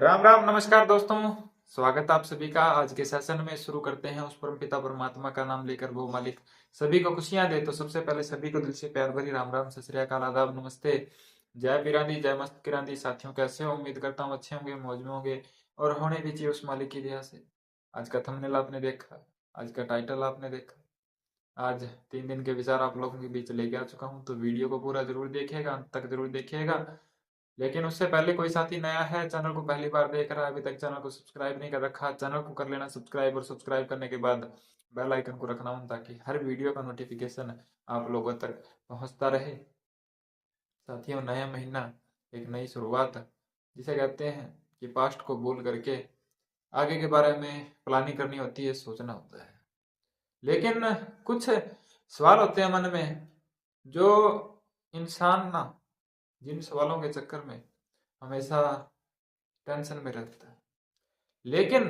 राम राम नमस्कार दोस्तों। स्वागत है आप सभी का। आज के सेशन में शुरू करते हैं उस परम पिता परमात्मा का नाम लेकर, वो मालिक सभी को खुशियां दे। तो सबसे पहले सभी को दिल से प्यार भरी राम राम, सत श्री अकाल, आदाब, नमस्ते। जय बिरांदी, जय मस्त किरांदी। साथियों कैसे हो? उम्मीद करता हूँ अच्छे होंगे, मौज में होंगे और होने भी चाहिए उस मालिक की दया से। आज का थंबनेल आपने देखा, आज का टाइटल आपने देखा। आज 3 दिन के विचार आप लोगों के बीच लेके आ चुका हूँ, तो वीडियो को पूरा जरूर देखिएगा, अंत तक जरूर देखिएगा। लेकिन उससे पहले कोई साथी नया है, चैनल को पहली बार देख रहा है, अभी तक चैनल को सब्सक्राइब नहीं कर रखा, चैनल को कर लेना सब्सक्राइब, और सब्सक्राइब करने के बाद बेल आइकन को रखना ऑन, ताकि हर वीडियो का नोटिफिकेशन आप लोगों तक पहुंचता रहे। साथियों, नया महीना, एक नई शुरुआत, जिसे कहते हैं कि पास्ट को भूल करके आगे के बारे में प्लानिंग करनी होती है, सोचना होता है। लेकिन कुछ सवाल होते हैं मन में, जो इंसान ना, जिन सवालों के चक्कर में हमेशा टेंशन में रहता है। लेकिन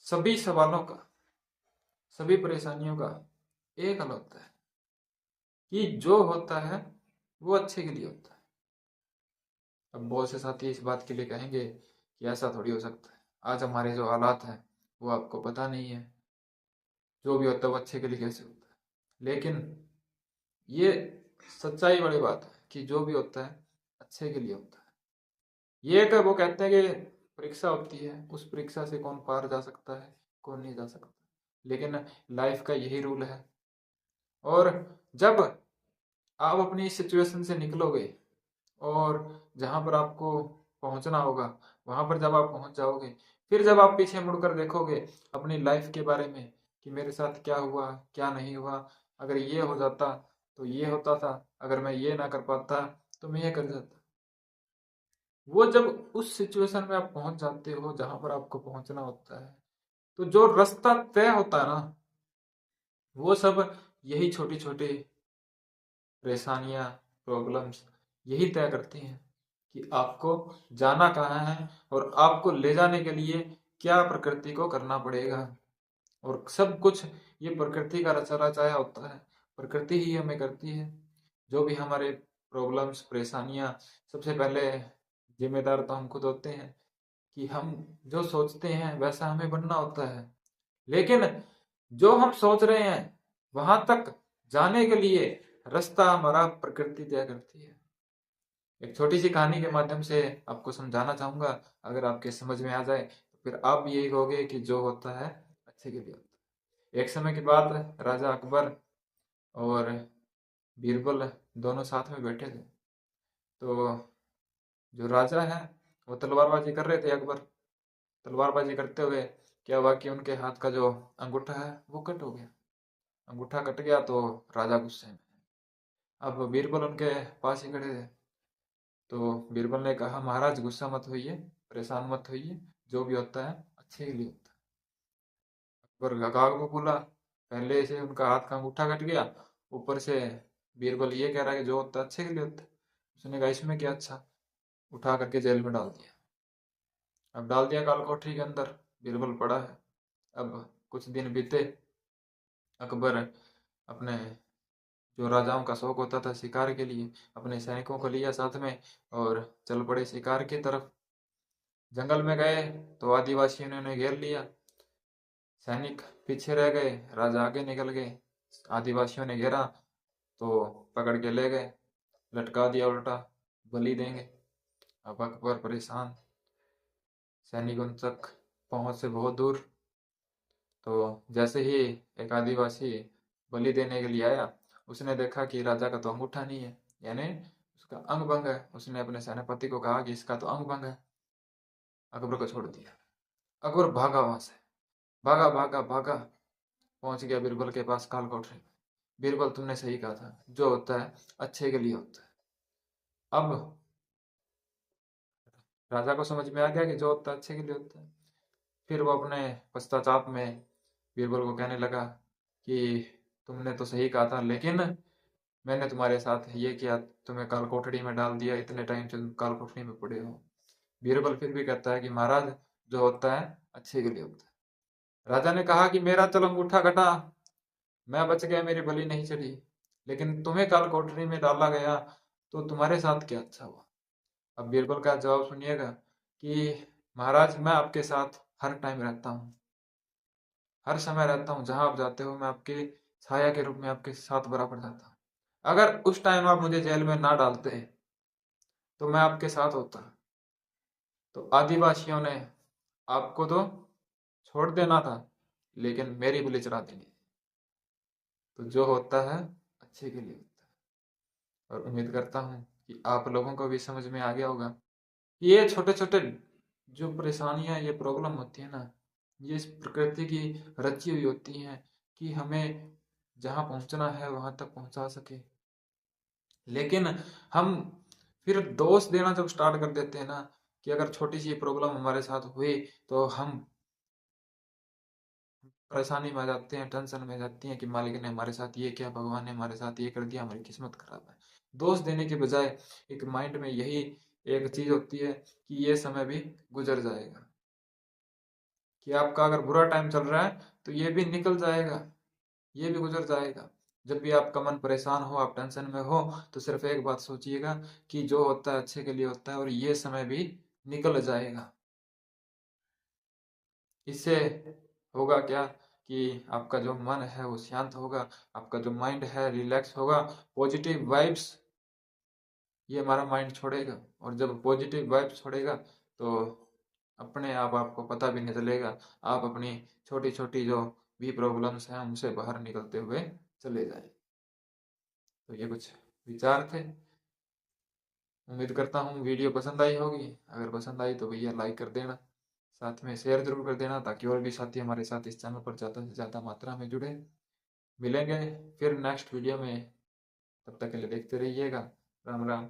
सभी सवालों का, सभी परेशानियों का एक हल होता है कि जो होता है वो अच्छे के लिए होता है। अब बहुत से साथी इस बात के लिए कहेंगे कि ऐसा थोड़ी हो सकता है, आज हमारे जो हालात हैं वो आपको पता नहीं है, जो भी होता है वो अच्छे के लिए कैसे होता है। लेकिन ये सच्चाई वाली बात है कि जो भी होता है अच्छे के लिए होता है। ये एक वो कहते हैं कि परीक्षा होती है, उस परीक्षा से कौन पार जा सकता है, कौन नहीं जा सकता। लेकिन लाइफ का यही रूल है। और जब आप अपनी सिचुएशन से निकलोगे और जहां पर आपको पहुंचना होगा वहां पर जब आप पहुंच जाओगे, फिर जब आप पीछे मुड़कर देखोगे अपनी लाइफ के बारे में कि मेरे साथ क्या हुआ, क्या नहीं हुआ, अगर ये हो जाता तो ये होता था, अगर मैं ये ना कर पाता तो मैं ये कर जाता। वो जब उस सिचुएशन में आप पहुंच जाते हो जहां पर आपको पहुंचना होता है, तो जो रास्ता तय होता है ना, वो सब यही छोटी छोटी परेशानियां, प्रॉब्लम्स यही तय करती हैं कि आपको जाना कहाँ है और आपको ले जाने के लिए क्या प्रकृति को करना पड़ेगा। और सब कुछ ये प्रकृति का रचा रचाया होता है, प्रकृति ही हमें करती है। जो भी हमारे प्रॉब्लम्स, परेशानियां, सबसे पहले जिम्मेदार तो हम खुद होते हैं कि हम जो सोचते हैं वैसा हमें बनना होता है। लेकिन जो हम सोच रहे हैं वहां तक जाने के लिए रास्ता हमारा प्रकृति तय करती है। एक छोटी सी कहानी के माध्यम से आपको समझाना चाहूंगा, अगर आपके समझ में आ जाए तो फिर आप भी यही कहोगे कि जो होता है अच्छे के लिए होता है। एक समय की बात है, राजा अकबर और बीरबल दोनों साथ में बैठे थे। तो जो राजा है वो तलवारबाजी कर रहे थे। अकबर तलवारबाजी करते हुए क्या हुआ कि उनके हाथ का जो अंगूठा है वो कट हो गया। अंगूठा कट गया तो राजा गुस्से में। अब बीरबल उनके पास ही खड़े थे। तो बीरबल ने कहा, महाराज गुस्सा मत होइए, परेशान मत होइए, जो भी होता है अच्छे के लिए होता है। अकबर गगाग को बोला, पहले से उनका हाथ का अंगूठा कट गया, ऊपर से बीरबल ये कह रहा है कि जो होता है अच्छे के लिए होता है। उसने कहा, इसमें क्या अच्छा, उठा करके जेल में डाल दिया। अब डाल दिया काल कोठरी के अंदर, बीरबल पड़ा है। अब कुछ दिन बीते, अकबर अपने जो राजाओं का शौक होता था शिकार के लिए, अपने सैनिकों को लिया साथ में और चल पड़े शिकार की तरफ। जंगल में गए तो आदिवासियों ने उन्हें घेर लिया। सैनिक पीछे रह गए, राजा आगे निकल गए। आदिवासियों ने घेरा तो पकड़ के ले गए, लटका दिया उल्टा, बलि देंगे। अब अकबर परेशान, सैनिक उन तक पहुंच से बहुत दूर। तो जैसे ही एक आदिवासी बलि देने के लिए आया, उसने देखा कि राजा का तो अंगूठा नहीं है, यानी उसका अंग भंग है। उसने अपने सेनापति को कहा कि इसका तो अंग भंग है। अकबर को छोड़ दिया। अकबर भागा वहां से, भागा भागा भागा, पहुंच गया बीरबल के पास काल कोठरी में। बीरबल, तुमने सही कहा था, जो होता है अच्छे के लिए होता है। अब राजा को समझ में आ गया कि जो होता है अच्छे के लिए होता है। फिर वो अपने पश्चाताप में बीरबल को कहने लगा कि तुमने तो सही कहा था, लेकिन मैंने तुम्हारे साथ ये किया, तुम्हें काल कोठरी में डाल दिया, इतने टाइम से तुम काल कोठरी में पड़े हो। बीरबल फिर भी कहता है कि महाराज, जो होता है अच्छे के लिए होता है। राजा ने कहा कि मेरा चलो अंगूठा कटा, मैं बच गया, मेरी बलि नहीं चढ़ी, लेकिन तुम्हें काल कोठरी में डाला गया तो तुम्हारे साथ क्या अच्छा हुआ। अब बीरबल का जवाब सुनिएगा कि महाराज मैं आपके साथ हर टाइम रहता हूँ, हर समय रहता हूँ, जहां आप जाते हो मैं आपके छाया के रूप में आपके साथ बराबर जाता हूँ। अगर उस टाइम आप मुझे जेल में ना डालते तो मैं आपके साथ होता। तो आदिवासियों ने आपको तो छोड़ देना था, लेकिन मेरी गोली चला देनी थी। तो जो होता है अच्छे के लिए होता है। और उम्मीद करता हूँ कि आप लोगों को भी समझ में आ गया होगा। ये छोटे छोटे जो परेशानियां, ये प्रॉब्लम होती है ना, ये इस प्रकृति की रची हुई होती हैं कि हमें जहां पहुंचना है वहां तक पहुंचा सके। लेकिन हम फिर दोष देना जब स्टार्ट कर देते हैं ना, कि अगर छोटी सी प्रॉब्लम हमारे साथ हुई तो हम परेशानी में आ जाते हैं, टेंशन में आ जाती हैं कि मालिक ने हमारे साथ ये किया, भगवान ने हमारे साथ ये कर दिया, हमारी किस्मत खराब है। दोष देने के बजाय एक माइंड में यही एक चीज होती है कि ये समय भी गुजर जाएगा, कि आपका अगर बुरा टाइम चल रहा है तो ये भी निकल जाएगा, ये भी गुजर जाएगा। जब भी आपका मन परेशान हो, आप टेंशन में हो, तो सिर्फ एक बात सोचिएगा कि जो होता है अच्छे के लिए होता है और ये समय भी निकल जाएगा। इससे होगा क्या कि आपका जो मन है वो शांत होगा, आपका जो माइंड है रिलैक्स होगा, पॉजिटिव वाइब्स ये हमारा माइंड छोड़ेगा। और जब पॉजिटिव वाइब्स छोड़ेगा तो अपने आप आपको पता भी नहीं चलेगा, आप अपनी छोटी छोटी जो भी प्रॉब्लम्स हैं उनसे बाहर निकलते हुए चले जाएंगे। तो ये कुछ विचार थे। उम्मीद करता हूँ वीडियो पसंद आई होगी। अगर पसंद आई तो भैया लाइक कर देना, साथ में शेयर जरूर कर देना, ताकि और भी साथी हमारे साथ इस चैनल पर ज़्यादा से ज़्यादा मात्रा में जुड़े। मिलेंगे फिर नेक्स्ट वीडियो में, तब तक के लिए देखते रहिएगा। राम राम।